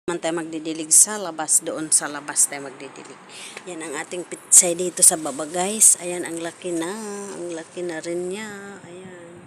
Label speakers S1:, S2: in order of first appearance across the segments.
S1: Man tayo magdidilig sa labas, doon sa labas tayo magdidilig. Yan ang ating pitsay dito sa baba, guys. Ayan, ang laki na rin niya. Ayan,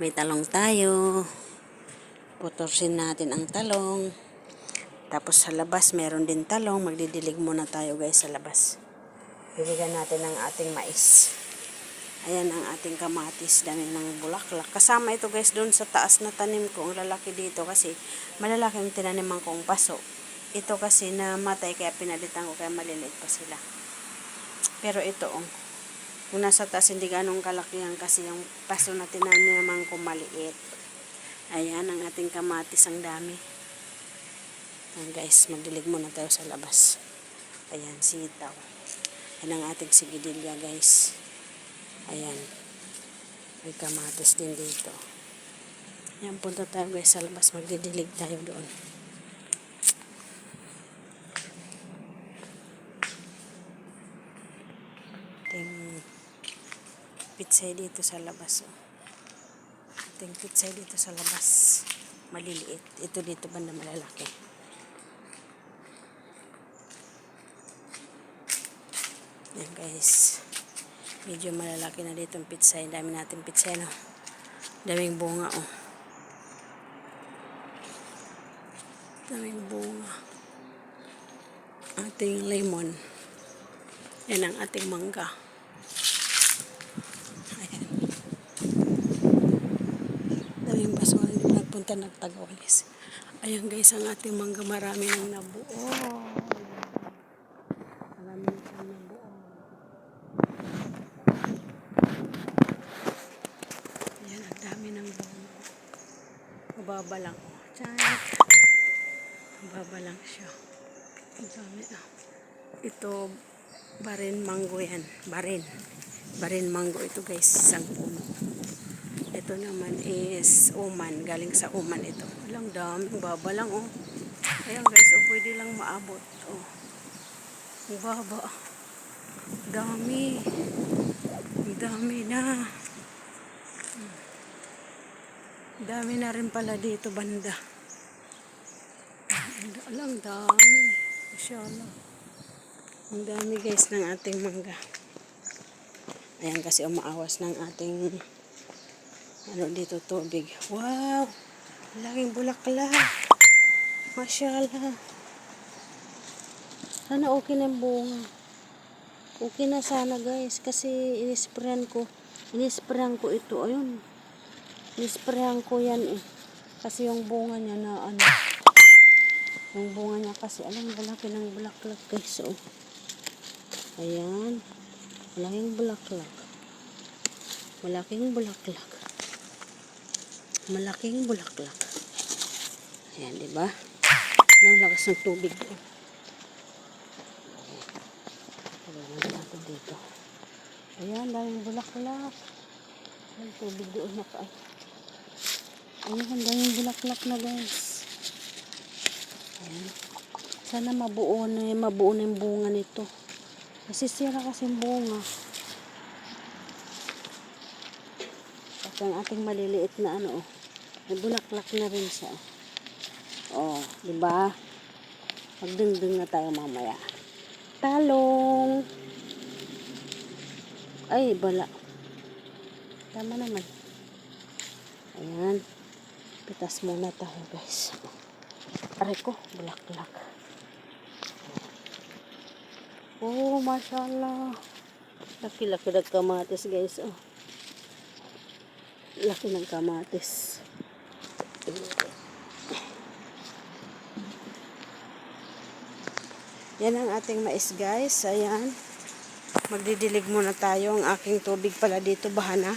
S1: may talong tayo, putorsin natin ang talong. Tapos sa labas meron din talong. Magdidilig muna tayo, guys, sa labas. Diligan natin ang ating mais. Ayan ang ating kamatis, dami ng bulaklak. Kasama ito, guys, doon sa taas na tanim ko. Ang lalaki dito kasi malalaki ang tinaniman kong paso. Ito kasi namatay kaya pinalitan ko kaya maliliit pa sila. Pero ito, kung nasa taas hindi ganong kalaki yan kasi yung paso na tinaniman ko maliit. Ayan ang ating kamatis, ang dami. Ayan, guys, magdilig muna tayo sa labas. Ayan, sitaw. Ayan ang ating sigidilya, guys. Ayan, may kamatis din dito. Ayan, punta tayo, guys, sa labas. Magdidilig tayo doon. Ating pitsay dito sa labas. Ating pitsay dito sa labas. Maliliit. Ito dito banda malalaki. Ayan, guys. Medyo malalaki na dito ang pitsay. Dami natin pitsay, no? Daming bunga, oh. Daming bunga. Ating lemon. Yan ang ating mangga. Ayan. Daming baso. Hindi napunta nagtagawalis. Ayan, guys, ang ating mangga. Marami nang nabuo. Marami nang nabuo. Ayan, ang dami ng bunga. Mababa lang. Mababa lang siya. Ang dami, Ito, barin mango yan. Barin mango ito, guys. Isang puno. Ito naman is uman. Galing sa uman ito. Walang dami. Baba lang, oh. Ayan, guys. Pwede lang maabot. Oh. Ang baba. Dami. Ang dami na. Dami na rin pala dito banda. Alang dami. Masyaallah. Ang dami, guys, ng ating mangga. Ayan kasi umaawas ng ating dito tubig. Wow! Laking bulaklak. Masyaallah. Sana okay na yung bunga. Okay na sana, guys. Kasi inisprayan ko ito. Ayun. Inisprayan ko yan, kasi yung bunga niya na yung bunga niya kasi alam, malaki ng bulaklak, guys. Oh. Ayan. Malaking bulaklak. Malaking bulaklak. Ayan, diba? Ang lakas ng tubig doon. Ayan natin dito. Ayan, daming bulaklak. Ang tubig doon na pa. Ayan, daming bulaklak na, guys. Ayan. Sana mabuo na yung bunga nito. Nasisira kasi yung bunga. At ang ating maliliit na may bulaklak na rin siya. Oh, diba? Magdingding na tayo mamaya. Talong! Ay, bala. Tama naman. Ayan. Pitas muna tayo, guys. Aray ko, bulaklak. Oh, masyaallah. Laki-laki ng kamatis, guys. Oh. Laki ng kamatis. Yan ang ating mais, guys. Ayan. Magdidilig muna tayo. Ang aking tubig pala dito, bahana.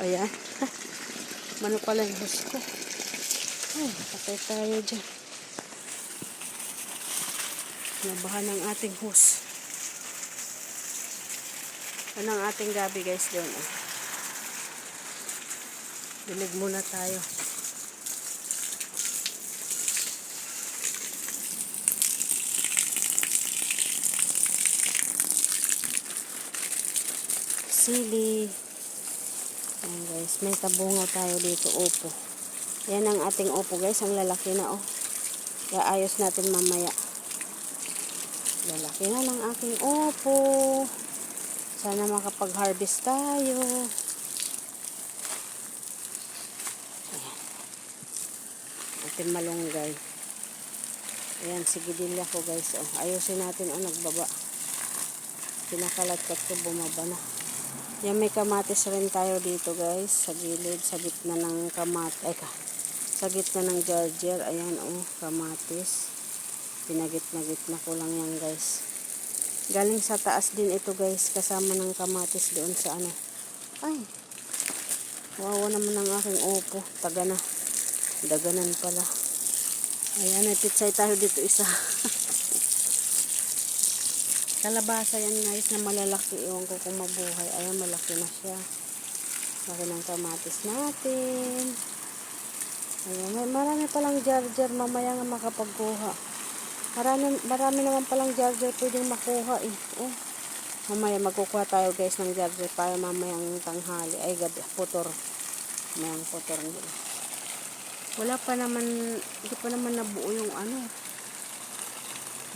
S1: Ayan. Mano pala yung hose ko. Ay, patay tayo dyan. Nabahan ng ating hose. Yan ang ating gabi, guys, doon. Dilig muna tayo. Sili. Ayan, guys, may tabungaw tayo dito, opo. Yan ang ating opo, guys, ang lalaki na, oh. Iayos natin mamaya. Lalaki na ng aking upo. Sana makapag-harvest tayo. Ayan. Ating malunggay. Ayan, sigidilya ko guys. Oh, ayusin natin. Oh, nagbaba. Pinakalatkat ko, bumaba na. Yan, may kamatis rin tayo dito guys. Sa gilid, sa gitna ng sa gitna ng jarger. Ayan, oh, kamatis. Pinagitna-gitna ko lang yan guys. Galing sa taas din ito guys. Kasama ng kamatis doon sa ano. Ay, wawa naman ang aking upo. Taga na. Daganan pala. Ayan, may pitsay tayo dito isa. Kalabasa yan guys na malalaki. Iwan ko kung mabuhay. Ayan, malaki na siya. Laki ng kamatis natin. Ayan, marami palang jar-jar. Mamaya nga makapagkuha. Marami naman palang jar-jar pwedeng makuha eh. Oh. Mamaya magkukuha tayo guys ng jar-jar para mamayang tanghali. Ay, gabi. Putor. Mayang putor nila. Wala pa naman, hindi pa naman nabuo yung ano,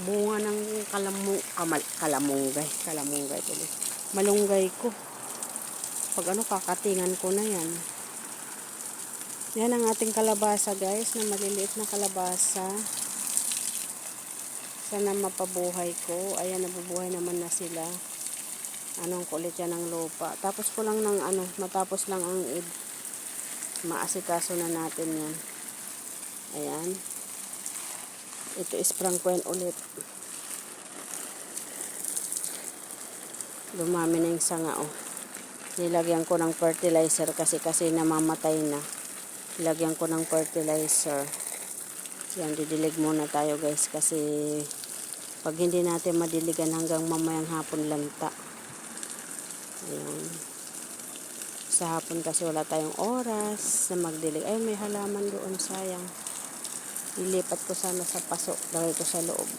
S1: bunga ng kalamunggay tuloy. Malunggay ko. Pag ano, kakatingan ko na yan. Yan ang ating kalabasa guys, na maliliit na kalabasa. Sana mapabuhay ko. Ayan, nabubuhay naman na sila. Anong kulit yan ng lupa. Tapos ko lang ng ano, matapos lang ang maasikaso na natin yan. Ayan. Ito is prangkwen ulit. Dumami na yung sanga, oh. Nilagyan ko ng fertilizer kasi namamatay na. Nilagyan ko ng fertilizer. Yan, didilig muna tayo guys kasi pag hindi natin madiligan hanggang mamayang hapon lanta. Ayan. Sa hapon kasi wala tayong oras na magdilig. Ay, may halaman doon, sayang. Ilipat ko sana sa paso. Lagay ko sa loob.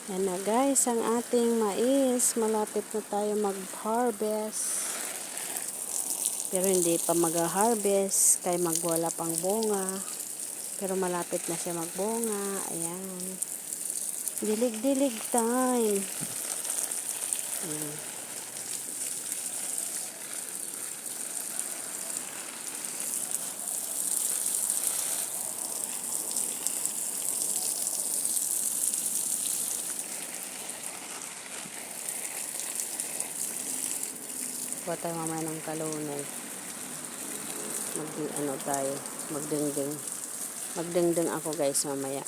S1: Yan na guys, ang ating mais. Malapit na tayo mag-harvest. Pero hindi pa mag-harvest. Kaya magwala pang bunga. Pero malapit na siya magbunga. Ayan. Dilig-dilig time. Ayan. Kuha tayo mamaya ng kalunay. Magdingding ako guys mamaya.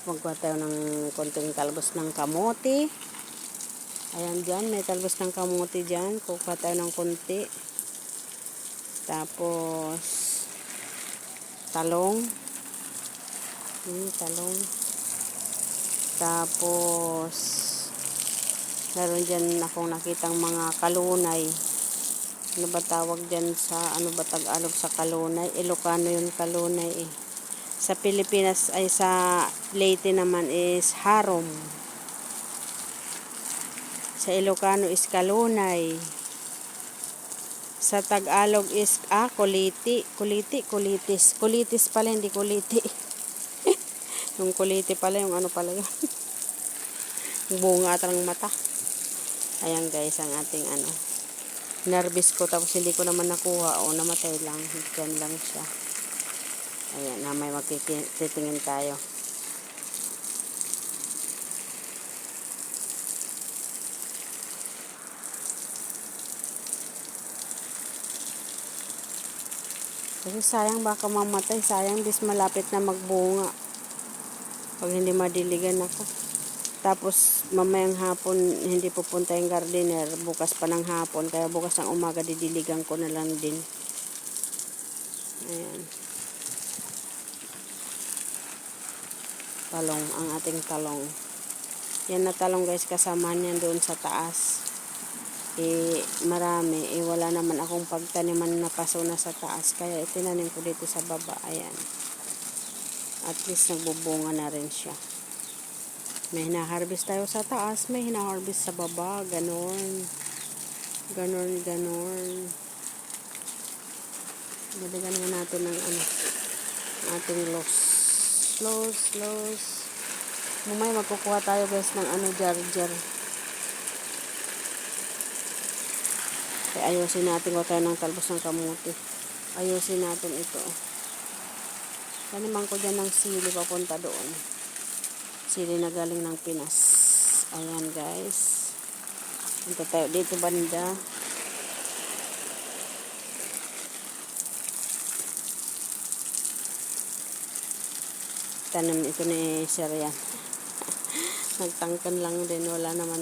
S1: Magkuha tayo ng konting talbos ng kamote. Ayan dyan, may talbos ng kamote dyan. Kuha tayo ng konti. Tapos talong. Talong. Tapos meron dyan akong nakitang mga kalunay. Ano ba tawag dyan sa, ano ba Tagalog sa kalunay? Ilocano yun kalunay eh. Sa Pilipinas ay sa Leyte naman is harom. Sa Ilocano is kalunay. Sa Tagalog is kuliti. Kulitis. Kulitis pala, hindi kuliti. Yung kuliti pala, yung ano pala yun. Yung bunga at ng mata. Ayan guys, ang ating ano. Nervous ko tapos hindi ko naman nakuha o namatay lang. Diyan lang siya. Ayan, na may magtitingin tayo. Kasi sayang baka mamatay. Sayang bis malapit na magbunga. Pag hindi madiligan ako. Tapos mamayang hapon hindi pupunta yung gardener, bukas pa ng hapon, kaya bukas ng umaga didiligan ko na lang din. Ayan. Talong, ang ating talong. Yan na talong guys, kasama niyan doon sa taas. Marami, wala naman akong pagtaniman na paso na sa taas, kaya itinanim ko dito sa baba. Ayan. At least nagbubunga na rin siya. May hina-harvest tayo sa taas, may hina-harvest sa baba, ganon. Ganon. Diligan na natin ng ating loss. Mamaya magkukuha tayo guys ng jar. Kaya ayusin natin, wag tayo ng talbos ng kamuti. Ayusin natin ito. Taniman ko dyan ng sili papunta doon. Sili na galing ng Pinas. Ayan guys. Punta tayo dito banda. Tanim ito ni Sir yan. Nagtangkan lang din, wala naman.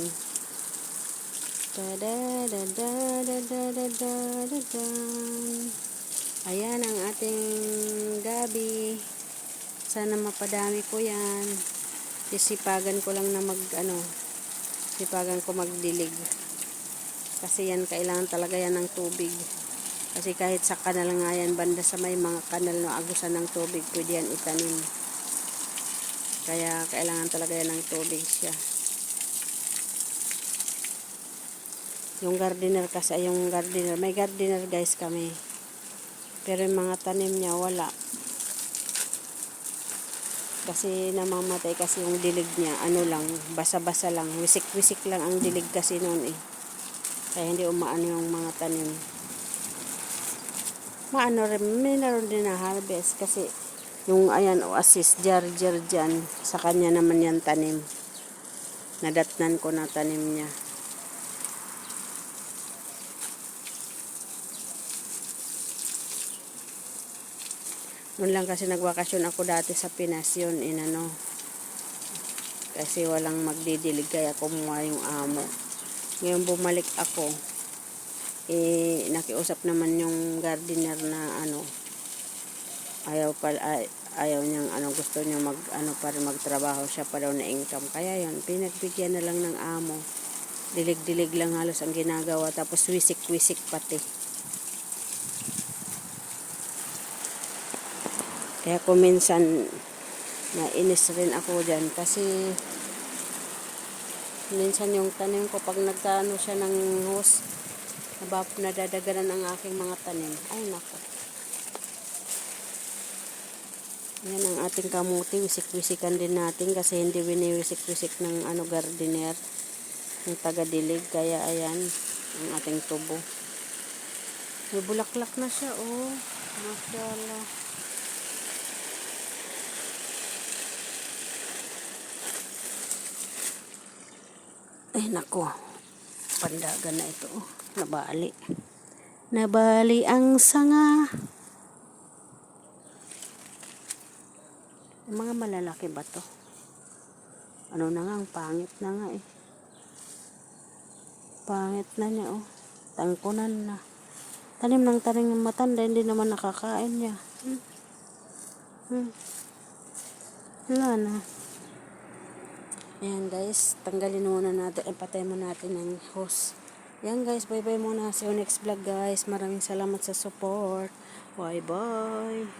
S1: Ayan ang ating gabi. Sana mapadami ko yan. Sisipagan ko lang na sipagan ko magdilig. Kasi yan, kailangan talaga yan ng tubig. Kasi kahit sa kanal nga yan, banda sa may mga kanal na agusan ng tubig, pwede yan itanim. Kaya kailangan talaga yan ng tubig siya. Yung gardener kasi, may gardener guys kami. Pero yung mga tanim niya wala. Kasi namamatay kasi yung dilig niya, basa-basa lang, wisik-wisik lang ang dilig kasi noon eh. Kaya hindi umaano yung mga tanim. May naroon din na harvest kasi yung oasis jar dyan, sa kanya naman yan tanim. Nadatnan ko na tanim niya. Noon lang kasi nagbakasyon ako dati sa Pinas, yun kasi walang magdidilig kaya kumuha yung amo. Ngayon bumalik ako, nakiusap naman yung gardener na ayaw niyang gusto niya para magtrabaho siya pa daw na income. Kaya yun, pinagbigyan na lang ng amo. Dilig-dilig lang halos ang ginagawa, tapos wisik-wisik pati. Kaya kung minsan nainis rin ako dyan kasi minsan yung tanim ko pag nagtaano siya ng hose, nadadaganan ang aking mga tanim. Ay nako. Yan ang ating kamuti, wisik-wisikan din natin kasi hindi winiwisik-wisik ng gardener, ng taga-dilig. Kaya ayan ang ating tubo. May bulaklak na siya, oh. Mashallah. Ay nako, pandagan na ito, oh. Nabali ang sanga. Mga malalaki ba to? Ang pangit na nga eh. Pangit na niya, oh. Tangkunan na. Tanim ng tanim ng matanda, hindi naman nakakain niya. Wala na. Ayan guys, tanggalin muna natin, patay mo natin ang hose. Ayan guys, bye bye muna. See you next vlog guys. Maraming salamat sa support. Bye bye.